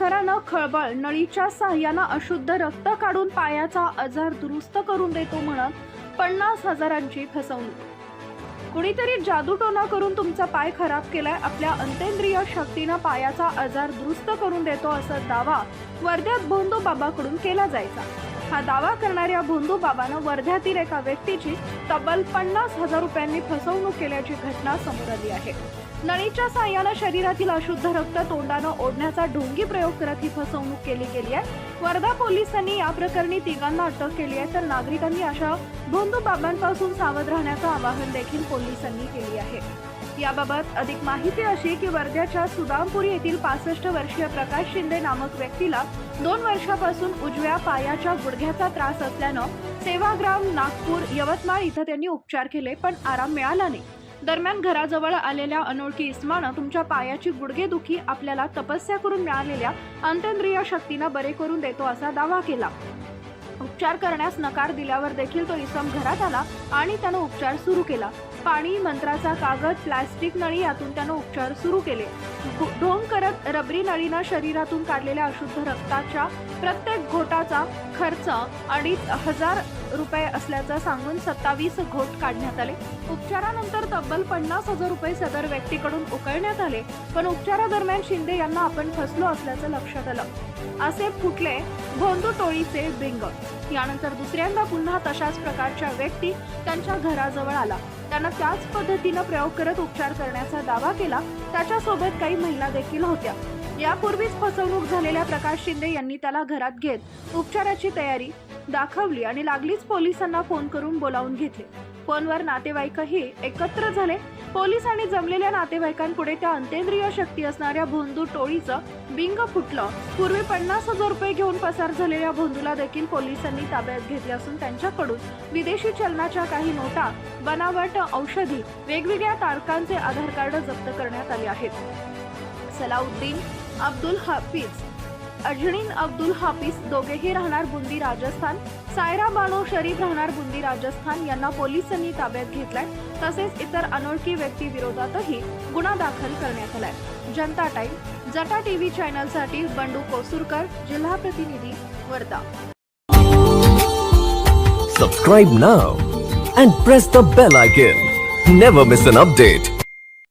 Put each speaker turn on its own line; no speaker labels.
शेतकऱ्यानं खळबळ नळीच्या साह्यानं अशुद्ध रक्त काढून पायाचा आजार दुरुस्त करून देतो म्हणत 50,000ची फसवणूक। कुणीतरी जादूटोना करून तुमचा पाय खराब केलाय, आपल्या अंतेंद्रिय शक्तीनं पायाचा आजार दुरुस्त करून देतो असा दावा वर्ध्यात भोंदू बाबाकडून केला जायचा। हा दावा करणाऱ्या भोंदू बाबानं वर्ध्यातील एका व्यक्तीची तब्बल 50,000 रुपयांनी फसवणूक केल्याची घटना समोर आली आहे। नळीच्या साह्यानं शरीरातील अशुद्ध रक्त तोंडानं ओढण्याचा ढोंगी प्रयोग करत ही फसवणूक केली गेली आहे। वर्धा पोलिसांनी या प्रकरणी तिघांना अटक केली आहे, तर नागरिकांनी अशा भोंदू बाबांपासून सावध राहण्याचं आवाहन देखील पोलिसांनी केले आहे। याबाबत अधिक माहिती अशी की वर्ध्याच्या सुदामपुरी येथील 65 वर्षीय प्रकाश शिंदे नामक व्यक्तीला 2 वर्षापासून उजव्या पायाच्या गुडघ्याचा त्रास असल्यानं सेवाग्राम, नागपूर, यवतमाळ इथं त्यांनी उपचार केले, पण आराम मिळाला नाही। दरम्यान घराजवळ आलेल्या अनोळखी इस्मानं तुमच्या पायाची गुडघेदुखी आपल्याला तपस्या करून मिळालेल्या अंतेंद्रिय शक्तीनं बरे करून देतो असा दावा केला। उपचार करण्यास नकार दिल्यावर देखील तो इसम घरात आला आणि त्यानं उपचार सुरू केला। पाणी, मंत्राचा कागद, प्लास्टिक नळी यातून त्यानं उपचार सुरू केले। ढोंग करत रबरी नळीनं शरीरातून काढलेल्या अशुद्ध रक्ताच्या प्रत्येक घोटाचा खर्च 2,500 रुपये असल्याचं सांगून 27 घोट काढण्यात आले। उपचारानंतर तब्बल 50,000 रुपये सदर व्यक्तीकडून उकळण्यात आले, पण उपचारादरम्यान शिंदे यांना आपण फसलो असल्याचं लक्षात आलं असे फुटले भोंदू टोळीचे बिंग। यानंतर दुसऱ्यांदा पुन्हा तशाच प्रकारच्या व्यक्ती त्यांच्या घराजवळ आला। त्यानं त्याच पद्धतीनं प्रयोग करत उपचार करण्याचा दावा केला। त्याच्यासोबत काही महिला देखील होत्या। यापूर्वीच फसवणूक झालेल्या प्रकाश शिंदे यांनी त्याला घरात घेत उपचाराची तयारी दाखवली आणि लागलीच पोलिसांना फोन करून बोलावून घेतले। फोनवर नातेवाईकही एकत्र झाले। पोलिसांनी जमलेल्या नातेवाईकांपुढे त्या अंतेंद्रिय शक्ती असणाऱ्या भोंदू टोळीचं बिंग फुटलं। पूर्वी 50,000 रुपये घेऊन पसार झालेल्या भोंदूला देखील पोलिसांनी ताब्यात घेतले असून त्यांच्याकडून विदेशी चलनाच्या काही नोटा, बनावट औषधी, वेगवेगळ्या तारखांचे आधार कार्ड जप्त करण्यात आले आहेत। सलाउद्दीन अब्दुल हाफिज, अजनीन अब्दुल हाफिज दोघेही राहणार बुंदी राजस्थान, सायरा बानो शरीफ राहणार बुंदी राजस्थान यांना पोलिसांनी ताब्यात घेतलाय। तसेच इतर अनोळखी व्यक्ती विरोधातही गुन्हा दाखल करण्यात आलाय। जनता टाइम, जटा टीव्ही चॅनलसाठी बंडू कोसुरकर, जिल्हा प्रतिनिधी, Wardha.
Subscribe now and press the bell icon. Never miss an update.